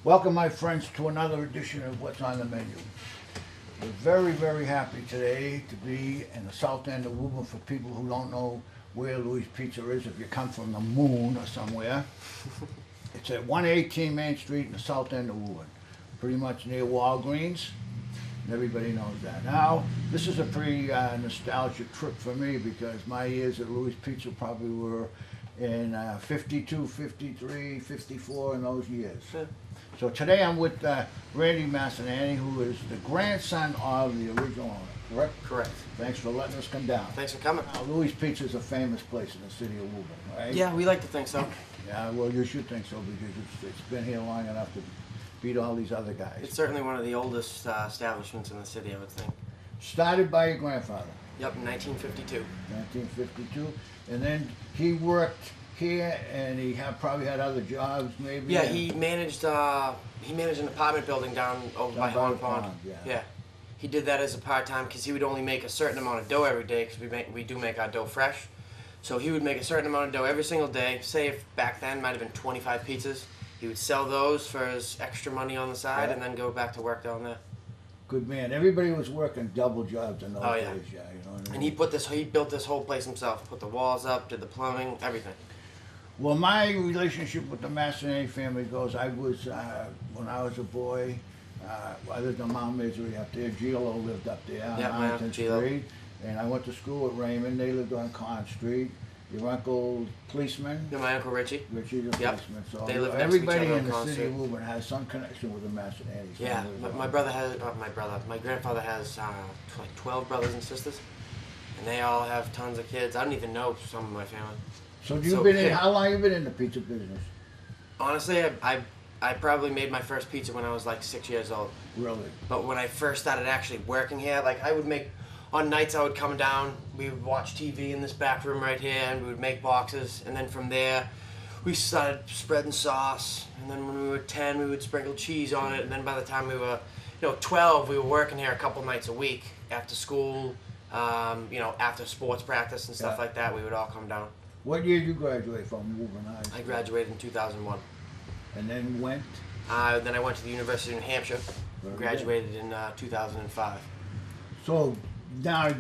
Welcome, my friends, to another edition of What's on the Menu. We're very, very happy today to be in the south end of Woburn. For people who don't know where Louie's Pizza is, if you come from the moon or somewhere, it's at 118 Main Street in the south end of Woburn, pretty much near Walgreens, and everybody knows that. Now, this is a pretty nostalgic trip for me because my years at Louie's Pizza probably were in 52, 53, 54, in those years. Sure. So today I'm with Randy Massinani, who is the grandson of the original owner, correct? Correct. Thanks for letting us come down. Thanks for coming. Now, Louie's Pizza is a famous place in the city of Woburn, right? Yeah, we like to think so. Yeah, well, you should think so because it's been here long enough to beat all these other guys. It's certainly one of the oldest establishments in the city, I would think. Started by your grandfather, Yep, in 1952. 1952, and then he worked here, and he probably had other jobs, maybe. Yeah, he managed an apartment building down over by Holland Pond. Yeah. He did that as a part-time because he would only make a certain amount of dough every day because we do make our dough fresh. So he would make a certain amount of dough every single day. Say if back then might have been 25 pizzas, he would sell those for his extra money on the side and then go back to work down there. Good man. Everybody was working double jobs in those days. Yeah, you know what I mean? And he built this whole place himself. Put the walls up, did the plumbing, everything. Well, my relationship with the Massinani family goes, I was, when I was a boy, I lived on Mount Misery up there. Gilo lived up there on Arlington Street. And I went to school at Raymond. They lived on Con Street. Your uncle, policeman? Yeah, my Uncle Richie. Richie, the policeman. So they live everybody in the Con city Street. of Woburn has some connection with the Massinani. Yeah, my grandfather has like 12 brothers and sisters. And they all have tons of kids. I don't even know some of my family. So how long have you been in the pizza business? Honestly, I probably made my first pizza when I was like 6 years old. Really? But when I first started actually working here, like I would make, on nights I would come down, we would watch TV in this back room right here, and we would make boxes, and then from there, we started spreading sauce, and then when we were 10, we would sprinkle cheese on it, and then by the time we were, 12, we were working here a couple nights a week, after school, after sports practice and stuff like that, we would all come down. What year did you graduate from Woburn High? I graduated in 2001. And then went? Then I went to the University of New Hampshire, graduated in 2005. So now,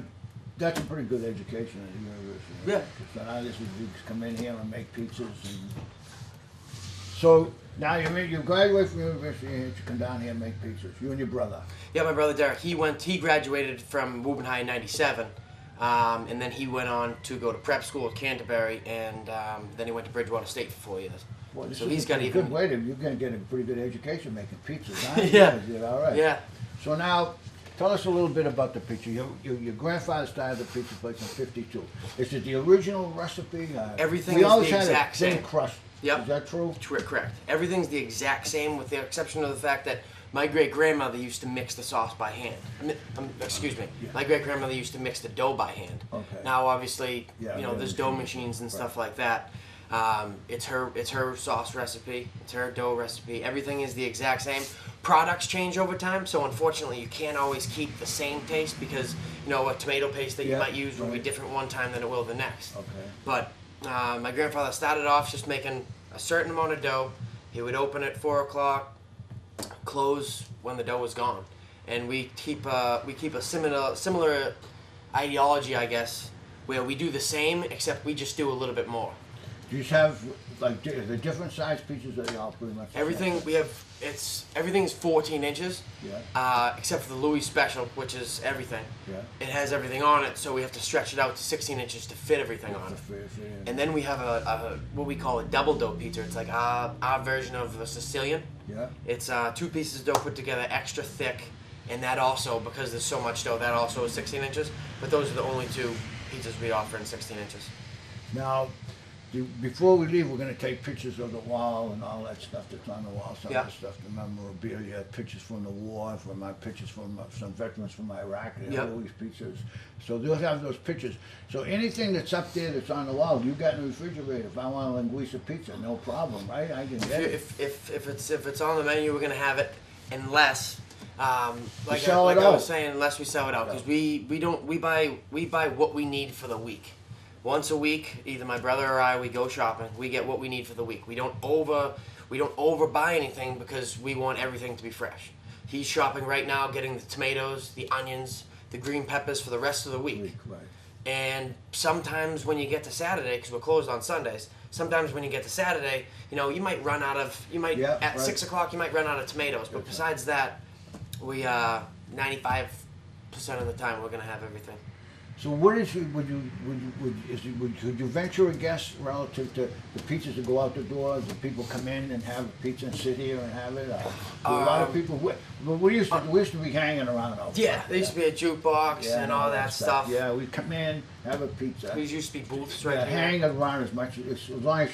that's a pretty good education at the university. Yeah. So now this is, you come in here and make pizzas. And so now you graduate from the university and you come down here and make pizzas. You and your brother. Yeah, my brother Derek. He graduated from Woburn High in '97. And then he went on to go to prep school at Canterbury, and then he went to Bridgewater State for 4 years. Well, so he's got a good way to, you're going to get a pretty good education making pizzas, huh? Yeah. You did all right. Yeah. So now, tell us a little bit about the pizza. Your grandfather started the pizza place in '52. Is it the original recipe? Everything is the exact same. Thin crust. Yep. Is that true? Correct. Everything's the exact same, with the exception of the fact that my great-grandmother used to mix the sauce by hand. Excuse me. Yeah. My great-grandmother used to mix the dough by hand. Okay. Now, obviously, there's dough machines and stuff like that. It's her sauce recipe. It's her dough recipe. Everything is the exact same. Products change over time, so unfortunately, you can't always keep the same taste because a tomato paste that you might use will be different one time than it will the next. Okay. But my grandfather started off just making a certain amount of dough. He would open at 4 o'clock. Close when the dough was gone, and we keep a similar ideology, I guess, where we do the same except we just do a little bit more. Do you have like the different size pizzas that you all pretty much? Everything we have, everything's 14 inches, except for the Louie Special, which is everything. Yeah. It has everything on it, so we have to stretch it out to 16 inches to fit everything on it. And then we have a what we call a double dough pizza. It's like our version of a Sicilian. Yeah. It's 2 pieces of dough put together, extra thick, and that also, because there's so much dough, that also is 16 inches. But those are the only 2 pizzas we offer in 16 inches. Now, before we leave, we're going to take pictures of the wall and all that stuff that's on the wall. Some of the stuff, the memorabilia, pictures from the war, pictures from some veterans from Iraq. Louie's pizzas. So they'll have those pictures. So anything that's up there that's on the wall, you got in the refrigerator. If I want a linguiça pizza, no problem, right? I can get it. If it's on the menu, we're going to have it, unless. Like I was saying, unless we sell it out, because we buy what we need for the week. Once a week, either my brother or I, we go shopping. We get what we need for the week. We don't We don't overbuy anything because we want everything to be fresh. He's shopping right now, getting the tomatoes, the onions, the green peppers for the rest of the week. Right. And sometimes when you get to Saturday, because we're closed on Sundays, sometimes when you get to Saturday, you might run out of, at 6 o'clock, you might run out of tomatoes. But besides that, we 95% of the time we're going to have everything. So what is would you venture a guess relative to the pizzas that go out the door? Do people come in and have a pizza and sit here and have it? A lot of people. We used to be hanging around out. Yeah, there used to be a jukebox and all that stuff. Yeah, we'd come in, have a pizza. There used to be booths right here. Hang around as long as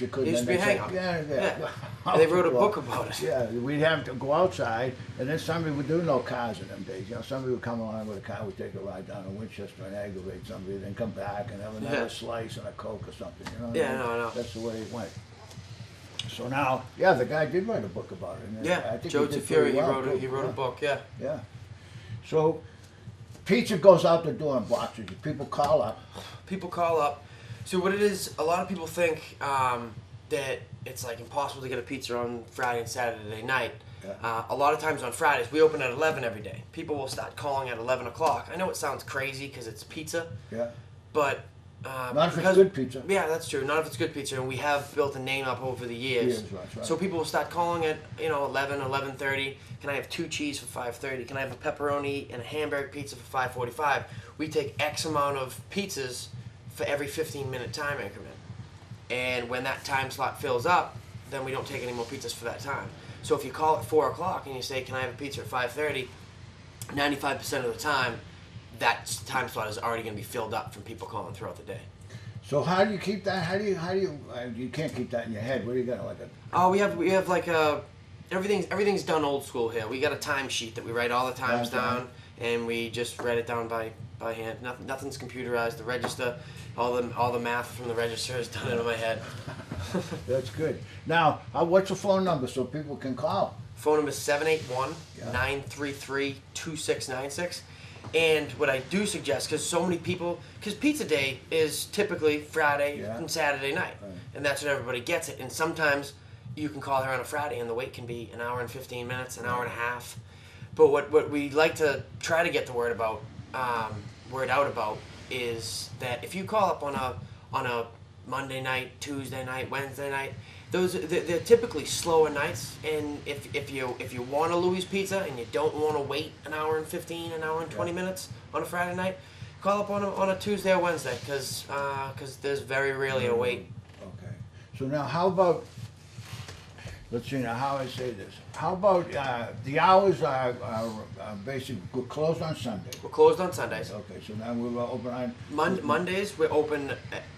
you could. There used to be a hangout. Yeah. And they wrote a book about it. Yeah, we'd have to go outside, and then somebody would do no cars in them days. Somebody would come along with a car, would take a ride down to Winchester and aggravate somebody, then come back and have another slice and a Coke or something. Yeah, no. That's the way it went. So now, the guy did write a book about it. And I think Joe Tafuri, he wrote a book. Yeah. So, pizza goes out the door in boxes. People call up. So what it is, a lot of people think that it's like impossible to get a pizza on Friday and Saturday night. Yeah. A lot of times on Fridays, we open at 11 every day. People will start calling at 11 o'clock. I know it sounds crazy because it's pizza. Yeah. But not if it's good pizza. Yeah, that's true. Not if it's good pizza, and we have built a name up over the years. Right. So people will start calling at 11, 11:30. Can I have 2 cheese for 5:30? Can I have a pepperoni and a hamburger pizza for 5:45? We take X amount of pizzas for every 15-minute time increment. And when that time slot fills up, then we don't take any more pizzas for that time. So if you call at 4 o'clock and you say, can I have a pizza at 5:30, 95% of the time, that time slot is already going to be filled up from people calling throughout the day. So how do you keep that? How do you can't keep that in your head? What do you got, like a? Oh, we have like a, everything's done old school here. We got a time sheet that we write all the times down, and we just write it down by hand. Nothing's computerized. The register, all the math from the register is done into my head. That's good. Now, what's the phone number so people can call? Phone number is 781-933-2696. And what I do suggest, because so many people, because pizza day is typically Friday and Saturday night, and that's when everybody gets it. And sometimes you can call here on a Friday and the wait can be an hour and 15 minutes, an hour and a half. But what we like to try to get the word out about is that if you call up on a Monday night, Tuesday night, Wednesday night, they're typically slower nights, and if you want a Louie's pizza and you don't want to wait an hour and 15, an hour and 20 minutes on a Friday night, call up on a Tuesday or Wednesday, because there's very rarely a wait. Okay. So now how about, let's see now how I say this. How about the hours are basically, we're closed on Sunday. We're closed on Sundays. Okay, so now we're open on Mondays. We're open.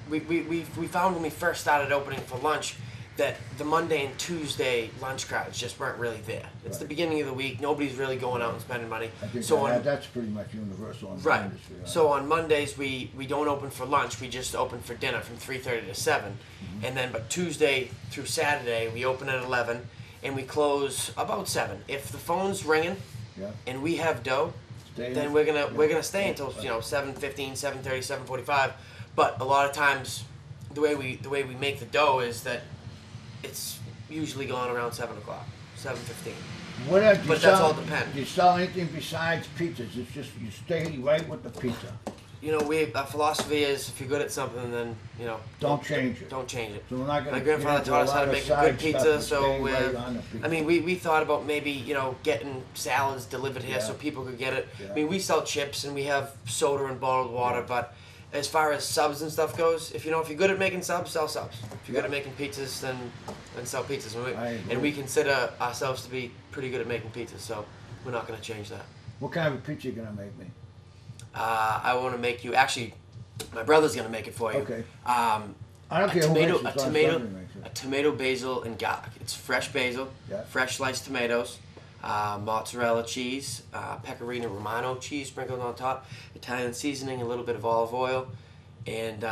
We found when we first started opening for lunch that the Monday and Tuesday lunch crowds just weren't really there. It's the beginning of the week. Nobody's really going out and spending money. I think so that's pretty much universal in the industry. Right? So on Mondays we don't open for lunch. We just open for dinner from 3:30 to 7, and then but Tuesday through Saturday we open at 11 and we close about 7. If the phone's ringing and we have dough, then we're gonna stay until 7:15, 7:30, 7:45. But a lot of times the way we make the dough is that it's usually going around 7 o'clock, 7:15. But that's all depends. Do you sell anything besides pizzas? It's just you stay right with the pizza. Our philosophy is if you're good at something, then don't change it. Don't change it. So we're not gonna. My grandfather taught us how to make a good pizza, so we thought about maybe getting salads delivered here so people could get it. Yeah. I mean, we sell chips and we have soda and bottled water, but as far as subs and stuff goes, if you're good at making subs, sell subs. If you're good at making pizzas, then sell pizzas. And we consider ourselves to be pretty good at making pizzas, so we're not going to change that. What kind of a pizza are you gonna make me? I want to make you. Actually, my brother's going to make it for you. Okay. I don't care who makes it. A tomato, basil, and garlic. It's fresh basil, fresh sliced tomatoes, mozzarella cheese, pecorino romano cheese sprinkled on top, Italian seasoning, a little bit of olive oil, and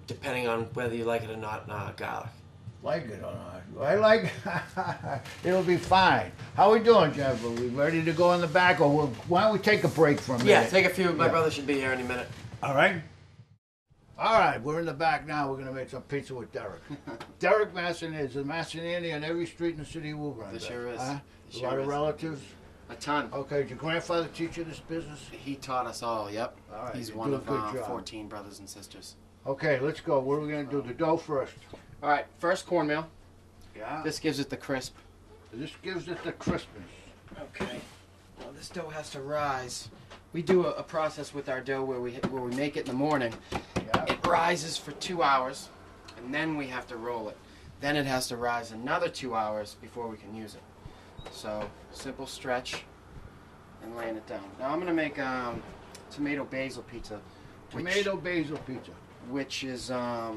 depending on whether you like it or not, garlic. Like it or not? I like. It'll be fine. How we doing, Jeff? Are we ready to go in the back, or why don't we take a break for a minute? Yeah, take a few. My brother should be here any minute. All right. All right, we're in the back now. We're gonna make some pizza with Derek. Derek Masson is a Massinani on every street in the city of Woburn. There sure is. Huh? There A lot sure of is. relatives. A ton. Okay, did your grandfather teach you this business? He taught us all, yep. All right, He's you one do a of good job. 14 brothers and sisters. Okay, let's go. What are we gonna do? The dough first. All right, first cornmeal. Yeah. This gives it the crisp. This gives it the crispness. Okay. Well, this dough has to rise. We do a process with our dough where we make it in the morning. Yeah. It rises for 2 hours, and then we have to roll it. Then it has to rise another 2 hours before we can use it. So, simple stretch and laying it down. Now I'm gonna make tomato basil pizza. Tomato basil pizza. Which is a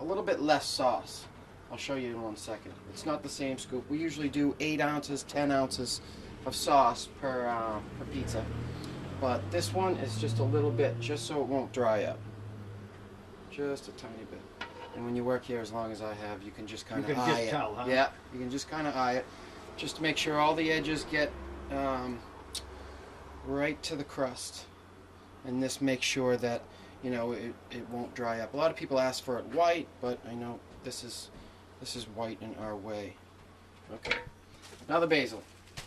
little bit less sauce. I'll show you in 1 second. It's not the same scoop. We usually do 8 ounces, 10 ounces of sauce per pizza. But this one is just a little bit, just so it won't dry up. Just a tiny bit. And when you work here as long as I have, you can just kind of eye it. You can just tell, huh? Yeah, you can just kind of eye it. Just to make sure all the edges get right to the crust. And this makes sure that, you know, it won't dry up. A lot of people ask for it white, but I know this is white in our way. Okay. Now the basil.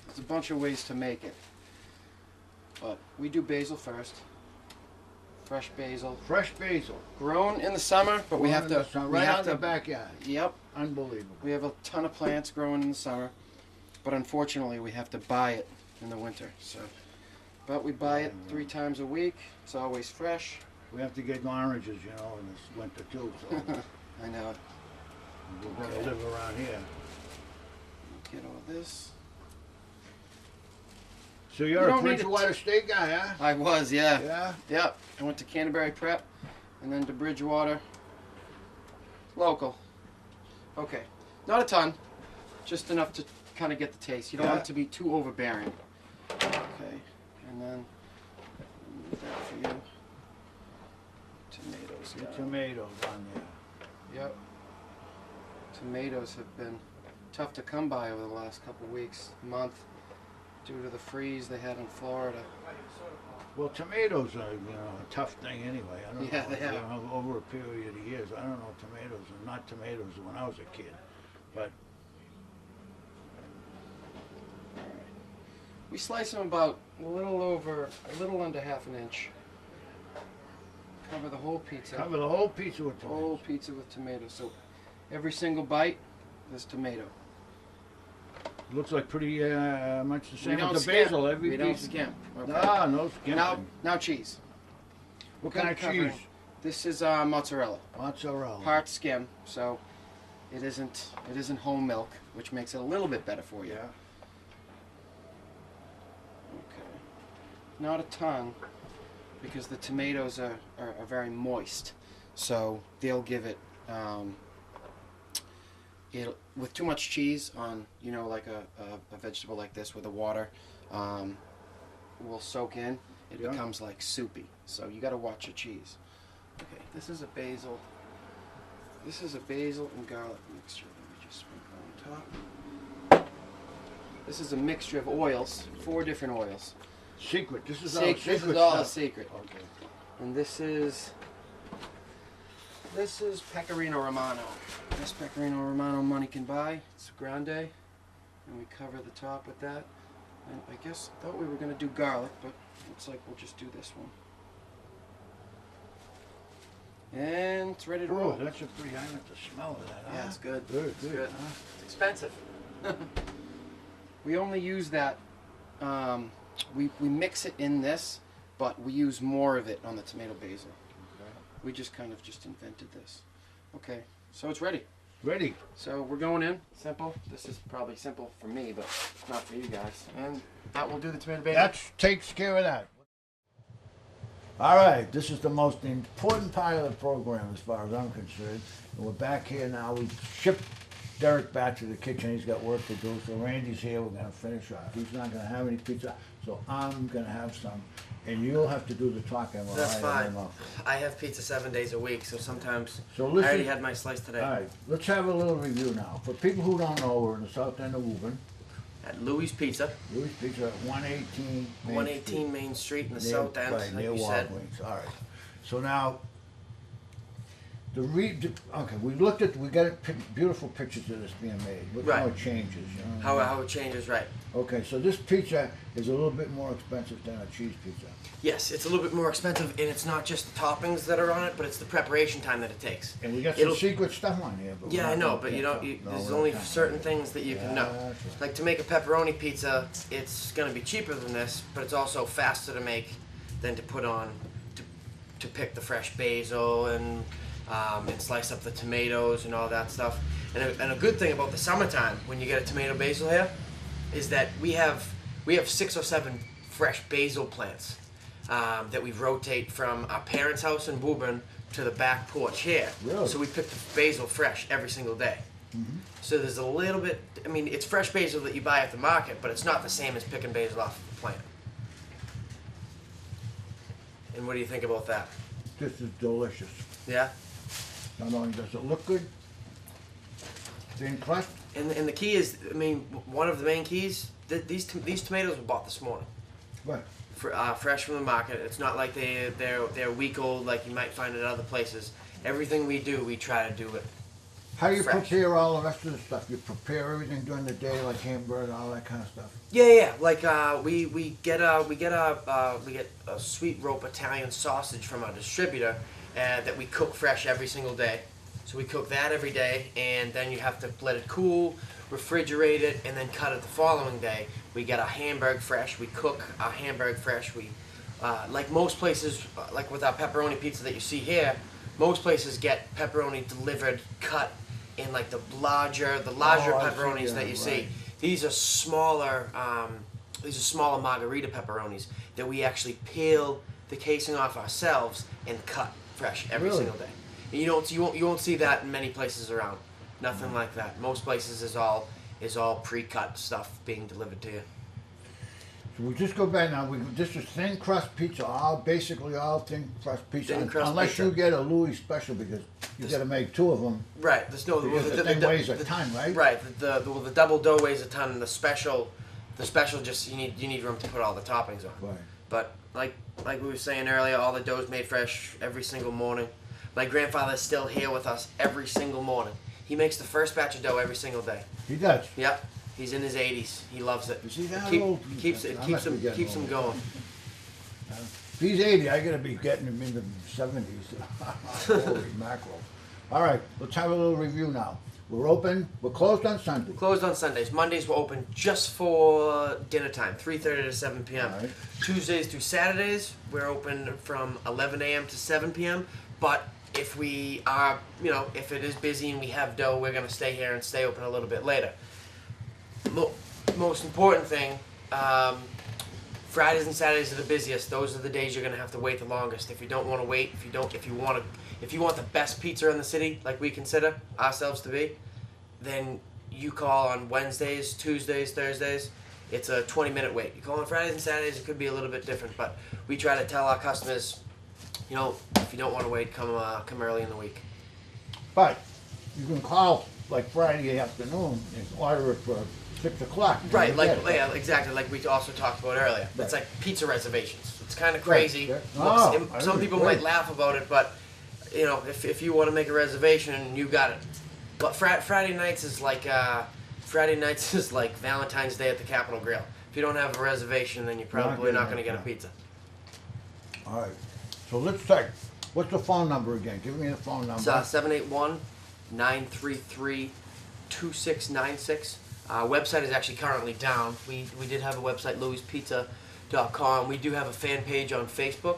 There's a bunch of ways to make it. But we do basil first. Fresh basil. Fresh basil. Grown in the summer, but we have to... Right out in the backyard. Yep. Unbelievable. We have a ton of plants growing in the summer, but unfortunately we have to buy it in the winter. So, but we buy it 3 times a week. It's always fresh. We have to get oranges, you know, in this winter too. So I know. we're gonna live around here. Get all this. So You you're a don't need Bridgewater State guy, huh? I was, yeah. Yeah. Yep. I went to Canterbury Prep, and then to Bridgewater. Local. Okay. Not a ton. Just enough to kind of get the taste. You don't want it to be too overbearing. Okay. And then move that for you. Tomatoes. Get down. tomatoes on there. Yep. Tomatoes have been tough to come by over the last couple of weeks, month, due to the freeze they had in Florida. Well, tomatoes are, you know, a tough thing anyway. I don't Yeah, know, they you are. know, over a period of years. I don't know tomatoes are not tomatoes when I was a kid, but We slice them about a little under half an inch. Cover the whole pizza. cover the whole pizza with tomatoes. Whole pizza with tomatoes. So every single bite, there's tomato. Looks like pretty much the We same don't with the skimp. basil. Every We don't piece. skimp. Okay. Ah, no skimping. Now cheese. What kind of Covering. cheese? This is mozzarella. Mozzarella. Part skim, so it isn't whole milk, which makes it a little bit better for you. Yeah. Okay. Not a ton, because the tomatoes are very moist, so they'll give it. With too much cheese on, you know, like a vegetable like this with the water will soak in. It Yeah. becomes like soupy. So you got to watch your cheese. Okay, this is a basil. This is a basil and garlic mixture. Let me just sprinkle on top. This is a mixture of oils, 4 different oils. Secret. This is This all secret is all stuff. a secret. Okay. And this is Pecorino Romano. Best Pecorino Romano money can buy. It's grande, and we cover the top with that. And I guess thought we were gonna do garlic, but looks like we'll just do this one. And it's ready to Oh, roll. that's a pretty. I like the smell of that. Yeah, huh? it's good. Good, It's good. good. Huh? It's expensive. We only use that. We mix it in this, but we use more of it on the tomato basil. Okay. We just kind of just invented this. Okay, so it's ready. Ready. So we're going in. Simple. This is probably simple for me, but not for you guys. And that will do the tomato basil. That takes care of that. All right, this is the most important part of the program as far as I'm concerned. And we're back here now. We shipped Derek back to the kitchen. He's got work to do. So Randy's here. We're going to finish off. He's not going to have any pizza, so I'm going to have some. And you'll have to do the talking while That's I fine. have enough. I have pizza 7 days a week, so sometimes So I listen. already had my slice today. All right, let's have a little review now. For people who don't know, we're in the south end of Woburn. At Louie's Pizza, Louis Pizza at 118 Main 118 Main Street in the Street. south end, Right, like near you said. Walgreens. All right. So now, Okay, we looked at, we got beautiful pictures of this being made. Look how Right. it changes, you know? How it changes, right? Okay, so this pizza is a little bit more expensive than a cheese pizza. Yes, it's a little bit more expensive, and it's not just the toppings that are on it, but it's the preparation time that it takes. And we got some secret stuff on here. But Yeah, we're I not know, gonna but pick you don't. up. No, There's we're only not. certain things that you can know. That's right. Like to make a pepperoni pizza, it's going to be cheaper than this, but it's also faster to make than to put on to pick the fresh basil and slice up the tomatoes and all that stuff. And a good thing about the summertime when you get a tomato basil here is that we have 6 or 7 fresh basil plants that we rotate from our parents' house in Woburn to the back porch here. Really? So we pick the basil fresh every single day. Mm-hmm. So there's a little bit, I mean, it's fresh basil that you buy at the market, but it's not the same as picking basil off the plant. And what do you think about that? This is delicious. Yeah? Not only does it look good, thin crust. And the key is, I mean, one of the main keys, these tomatoes were bought this morning. Right. Fresh from the market. It's not like they're week old like you might find at other places. Everything we do, we try to do it. How do you fresh. prepare all the rest of the stuff? You prepare everything during the day, like hamburger, all that kind of stuff. Yeah. Like we get a sweet rope Italian sausage from our distributor that we cook fresh every single day. So we cook that every day, and then you have to let it cool, refrigerate it, and then cut it the following day. We get our hamburg fresh. We cook our hamburg fresh. We like most places, like with our pepperoni pizza that you see here, most places get pepperoni delivered, cut in like the larger pepperonis that you see. These are smaller. These are smaller margarita pepperonis that we actually peel the casing off ourselves and cut fresh every Really? single day. And you won't see that in many places around. Nothing like that. Most places is all pre-cut stuff being delivered to you. So we just go back now. This is thin crust pizza, basically all thin crust pizza, Thin crust unless pizza. you get a Louie special because you got to make 2 of them. Right. There's no Because the thing weighs a ton, right? Right. The double dough weighs a ton. And the special just you need room to put all the toppings on. Right. But like we were saying earlier, all the dough's made fresh every single morning. My grandfather's still here with us every single morning. He makes the first batch of dough every single day. He does. Yep. He's in his 80s. He loves it. Is he that Keep- old? Keeps I must be getting him old. going. If he's 80, I got to be getting him in the 70s. Holy mackerel. All right, let's have a little review now. We're open. We're closed on Sunday. Closed on Sundays. Mondays we're open just for dinner time, 3:30 to 7 p.m. All right. Tuesdays through Saturdays we're open from 11 a.m. to 7 p.m. But if we are, if it is busy and we have dough, we're gonna stay here and stay open a little bit later. Most important thing, Fridays and Saturdays are the busiest. Those are the days you're gonna have to wait the longest. If you don't want to wait, if you want the best pizza in the city, like we consider ourselves to be, then you call on Wednesdays, Tuesdays, Thursdays. It's a 20-minute wait. You call on Fridays and Saturdays, it could be a little bit different, but we try to tell our customers, if you don't want to wait, come early in the week. But you can call like Friday afternoon and order it for 6 o'clock. Right, Exactly. like we also talked about earlier. Right. It's like pizza reservations. It's kind of crazy. Right, yeah. Oh, Some people great. might laugh about it, but if you want to make a reservation, you got it. But Friday nights is like Valentine's Day at the Capitol Grill. If you don't have a reservation, then you're probably not going to get a pizza. All right. So let's check. What's the phone number again? Give me the phone number. It's 781-933-2696. Our website is actually currently down. We did have a website, louispizza.com. We do have a fan page on Facebook.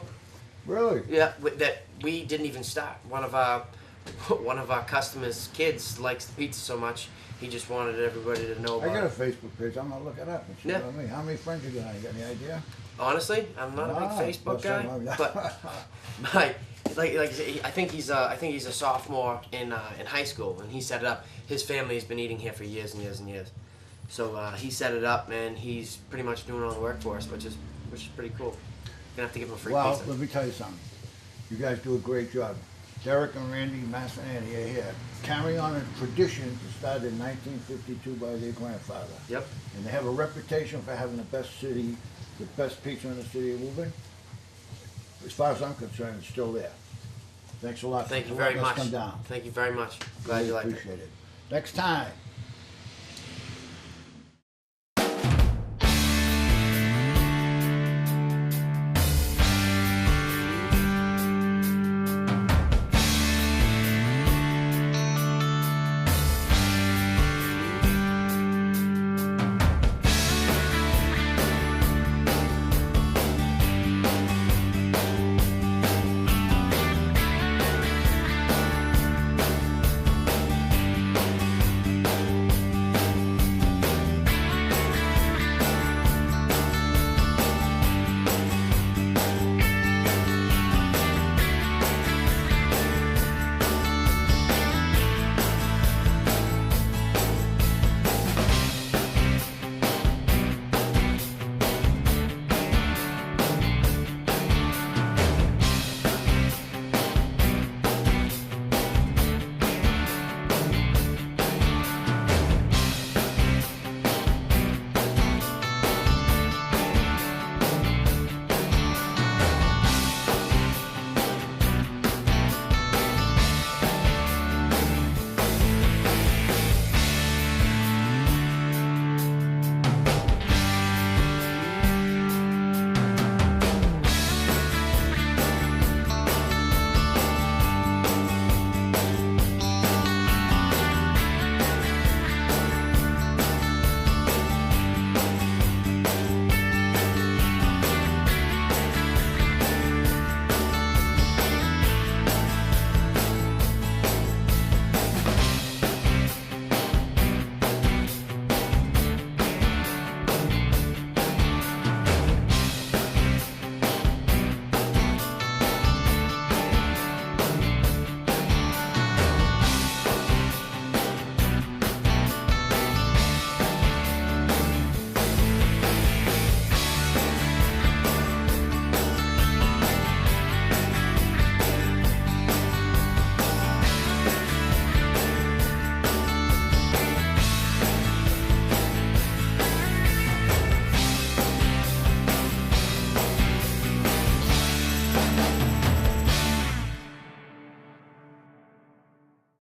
Really? Yeah, that we didn't even start. One of our customers' kids likes the pizza so much, he just wanted everybody to know I about got a it. Facebook page. I'm gonna look it up and see Yeah. what I mean. How many friends you got? You got any idea? Honestly, I'm not a big Facebook guy, but I think he's a sophomore in high school, and he set it up. His family's been eating here for years and years and years, so he set it up, and he's pretty much doing all the work for us, which is pretty cool. Gonna have to give him a free Well, pizza. let me tell you something. You guys do a great job. Derek and Randy Massanani are here, carrying on a tradition that started in 1952 by their grandfather. Yep. And they have a reputation for having the best pizza in the city of Woburn. As far as I'm concerned, it's still there. Thanks a lot. Thank you for very letting us much. Come down. Thank you very much. Glad Really you liked it. appreciate it. Next time,